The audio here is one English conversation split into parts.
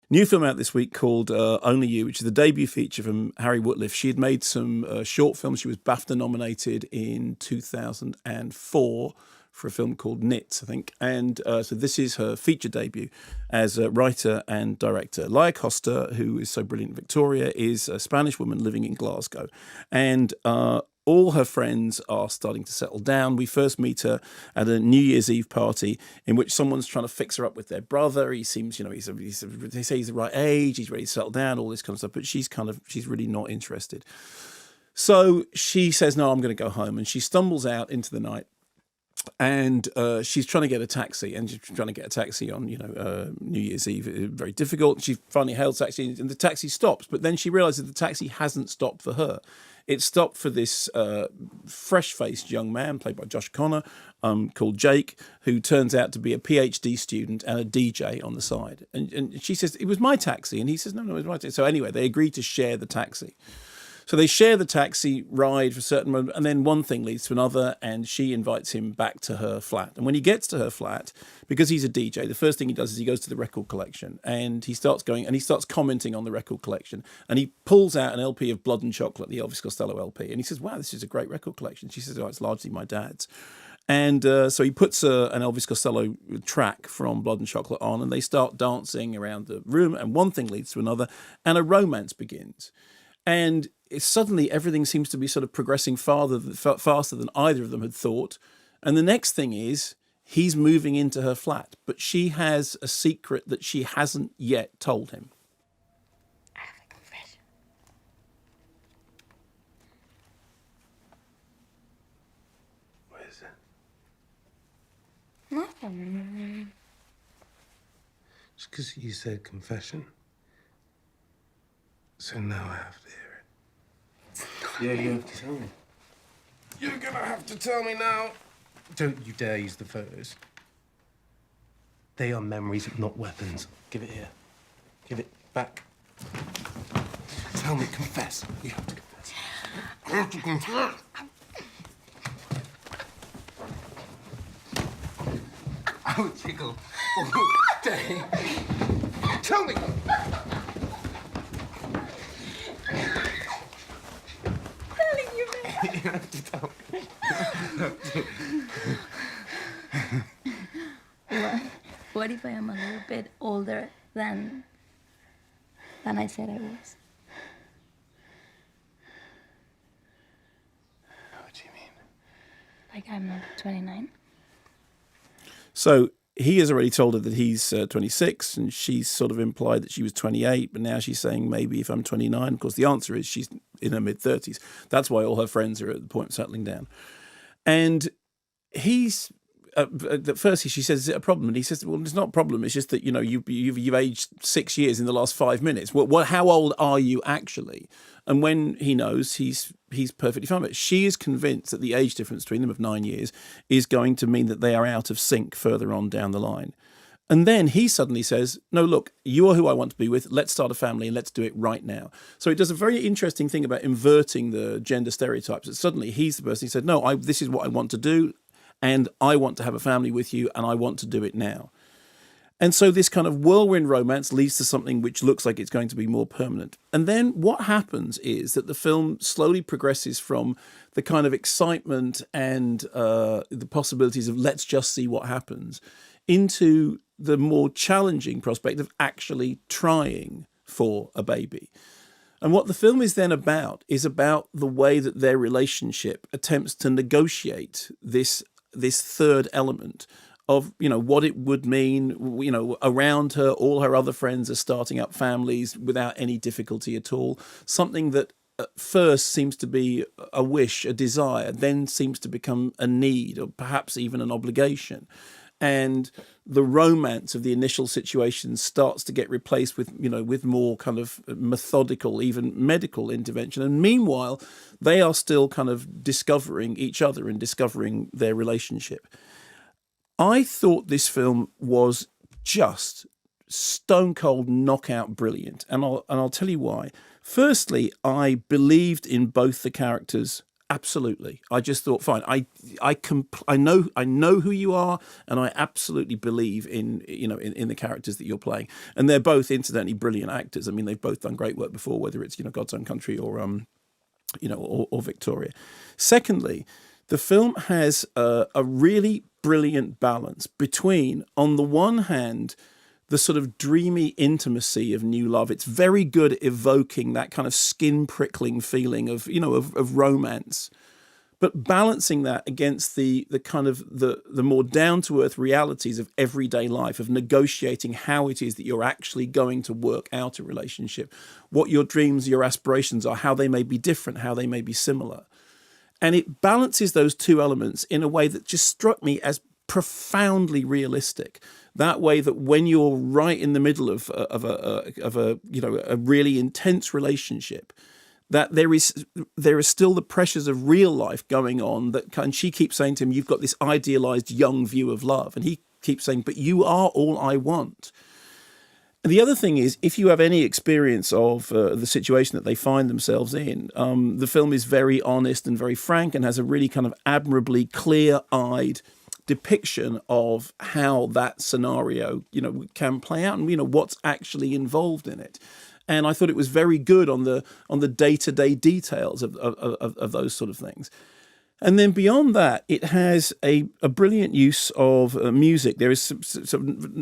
New film out this week called Only You, which is the debut feature from Harry Wootliff. She had made some short films. She was BAFTA nominated in 2004 for a film called Knits, I think. And so this is her feature debut as a writer and director. Laia Costa, who is so brilliant in Victoria, is a Spanish woman living in Glasgow. And all her friends are starting to settle down. We first meet her at a New Year's Eve party in which someone's trying to fix her up with their brother. He seems, they say he's the right age, he's ready to settle down, all this kind of stuff, but she's really not interested. So she says, no, I'm going to go home. And she stumbles out into the night. And she's trying to get a taxi, and she's trying to get a taxi on, New Year's Eve. Very difficult. She finally hails a taxi, and the taxi stops. But then she realises the taxi hasn't stopped for her. It stopped for this fresh-faced young man, played by Josh O'Connor, called Jake, who turns out to be a PhD student and a DJ on the side. And she says, it was my taxi. And he says, no, it was my taxi. So anyway, they agree to share the taxi. So they share the taxi ride for a certain moment, and then one thing leads to another, and she invites him back to her flat. And when he gets to her flat, because he's a DJ, the first thing he does is he goes to the record collection, and he starts commenting on the record collection, and he pulls out an LP of Blood and Chocolate, the Elvis Costello LP, and he says, wow, this is a great record collection. She says, oh, it's largely my dad's. And so he puts an Elvis Costello track from Blood and Chocolate on, and they start dancing around the room, and one thing leads to another, and a romance begins. And suddenly everything seems to be sort of progressing faster than either of them had thought. And the next thing is he's moving into her flat, but she has a secret that she hasn't yet told him. I have a confession. What is it? Nothing. Just because you said confession. So now I have to hear it. Yeah, you have to tell me. You're gonna have to tell me now. Don't you dare use the photos. They are memories, not weapons. Give it here. Give it back. Tell me, confess. You have to confess. You have to confess. I would jiggle all day. Tell me. You have to tell me. What if I am a little bit older than I said I was? What do you mean? Like I'm not 29? So he has already told her that he's 26, and she's sort of implied that she was 28, but now she's saying maybe if I'm 29. Of course, the answer is she's in her mid-30s. That's why all her friends are at the point of settling down. And he's... at first, she says, is it a problem? And he says, well, it's not a problem. It's just that, you've aged 6 years in the last 5 minutes. How old are you actually? And when he knows, he's perfectly fine. But she is convinced that the age difference between them of 9 years is going to mean that they are out of sync further on down the line. And then he suddenly says, no, look, you are who I want to be with. Let's start a family and let's do it right now. So it does a very interesting thing about inverting the gender stereotypes. That suddenly he's the person who said, no, this is what I want to do. And I want to have a family with you, and I want to do it now. And so this kind of whirlwind romance leads to something which looks like it's going to be more permanent. And then what happens is that the film slowly progresses from the kind of excitement and the possibilities of let's just see what happens into the more challenging prospect of actually trying for a baby. And what the film is then about is about the way that their relationship attempts to negotiate this third element of, what it would mean, around her, all her other friends are starting up families without any difficulty at all. Something that at first seems to be a wish, a desire, then seems to become a need or perhaps even an obligation. And the romance of the initial situation starts to get replaced with more kind of methodical, even medical intervention. And meanwhile, they are still kind of discovering each other and discovering their relationship. I thought this film was just stone cold knockout brilliant. And I'll tell you why. Firstly, I believed in both the characters Absolutely. I just thought, fine. I know who you are, and I absolutely believe in the characters that you're playing. And they're both, incidentally, brilliant actors. I mean, they've both done great work before, whether it's God's Own Country or or Victoria. Secondly, the film has a really brilliant balance between, on the one hand, the sort of dreamy intimacy of new love. It's very good at evoking that kind of skin-prickling feeling of romance, but balancing that against the kind of the more down-to-earth realities of everyday life, of negotiating how it is that you're actually going to work out a relationship, what your dreams, your aspirations are, how they may be different, how they may be similar. And it balances those two elements in a way that just struck me as profoundly realistic. That way that when you're right in the middle of a really intense relationship, that there is still the pressures of real life going on. And she keeps saying to him, "You've got this idealized young view of love," and he keeps saying, "But you are all I want." And the other thing is, if you have any experience of the situation that they find themselves in, the film is very honest and very frank, and has a really kind of admirably clear-eyed depiction of how that scenario, can play out, and what's actually involved in it. And I thought it was very good on the day-to-day details of those sort of things. And then beyond that, it has a brilliant use of music. There is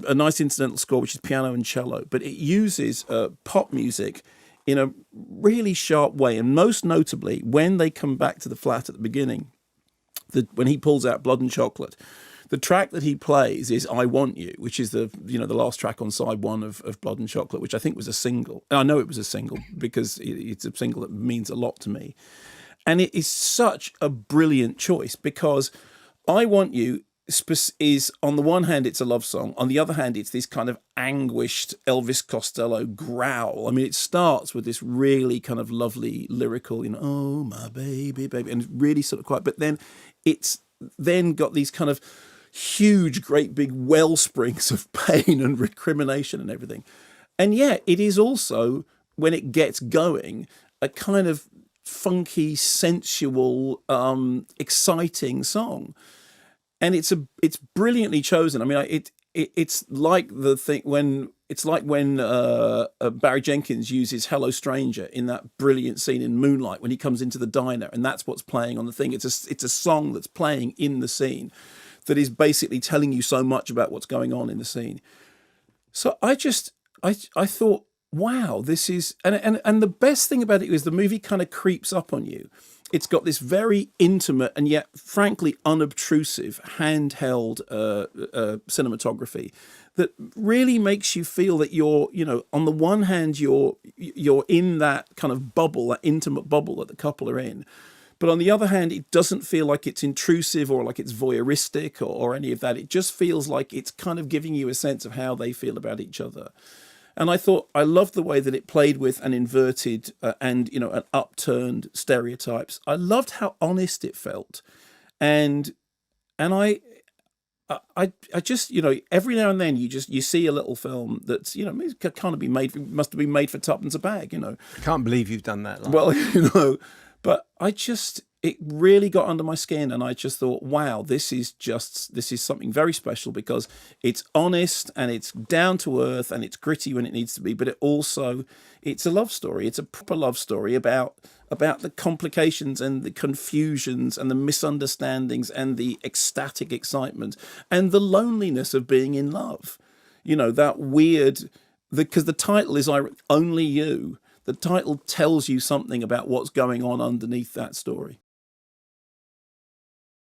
a nice incidental score, which is piano and cello, but it uses pop music in a really sharp way. And most notably, when they come back to the flat at the beginning, when he pulls out Blood and Chocolate, the track that he plays is "I Want You," which is the last track on side one of Blood and Chocolate, which I think was a single. And I know it was a single because it's a single that means a lot to me. And it is such a brilliant choice, because "I Want You" is, on the one hand, it's a love song. On the other hand, it's this kind of anguished Elvis Costello growl. I mean, it starts with this really kind of lovely lyrical, "Oh, my baby, baby," and really sort of quiet. But then it's then got these kind of huge, great big well springs of pain and recrimination and everything. And yet it is also, when it gets going, a kind of funky, sensual, exciting song. And it's brilliantly chosen. I mean, it's like the thing when Barry Jenkins uses "Hello Stranger" in that brilliant scene in Moonlight when he comes into the diner, and that's what's playing on the thing. It's a song that's playing in the scene that is basically telling you so much about what's going on in the scene. So I thought, wow, this is, and the best thing about it is the movie kind of creeps up on you. It's got this very intimate and yet frankly unobtrusive handheld cinematography that really makes you feel that you're, on the one hand, you're in that kind of bubble, that intimate bubble that the couple are in. But on the other hand, it doesn't feel like it's intrusive or like it's voyeuristic or any of that. It just feels like it's kind of giving you a sense of how they feel about each other. And I thought, I loved the way that it played with an inverted and an upturned stereotypes. I loved how honest it felt. And I just, every now and then you see a little film that's, it can't be made, must have been made for tuppence a bag, I can't believe you've done that. Well, but it really got under my skin, and I just thought, wow, this is something very special, because it's honest and it's down to earth and it's gritty when it needs to be, but it's a love story. It's a proper love story about the complications and the confusions and the misunderstandings and the ecstatic excitement and the loneliness of being in love. That weird, because the title is Only You. The title tells you something about what's going on underneath that story.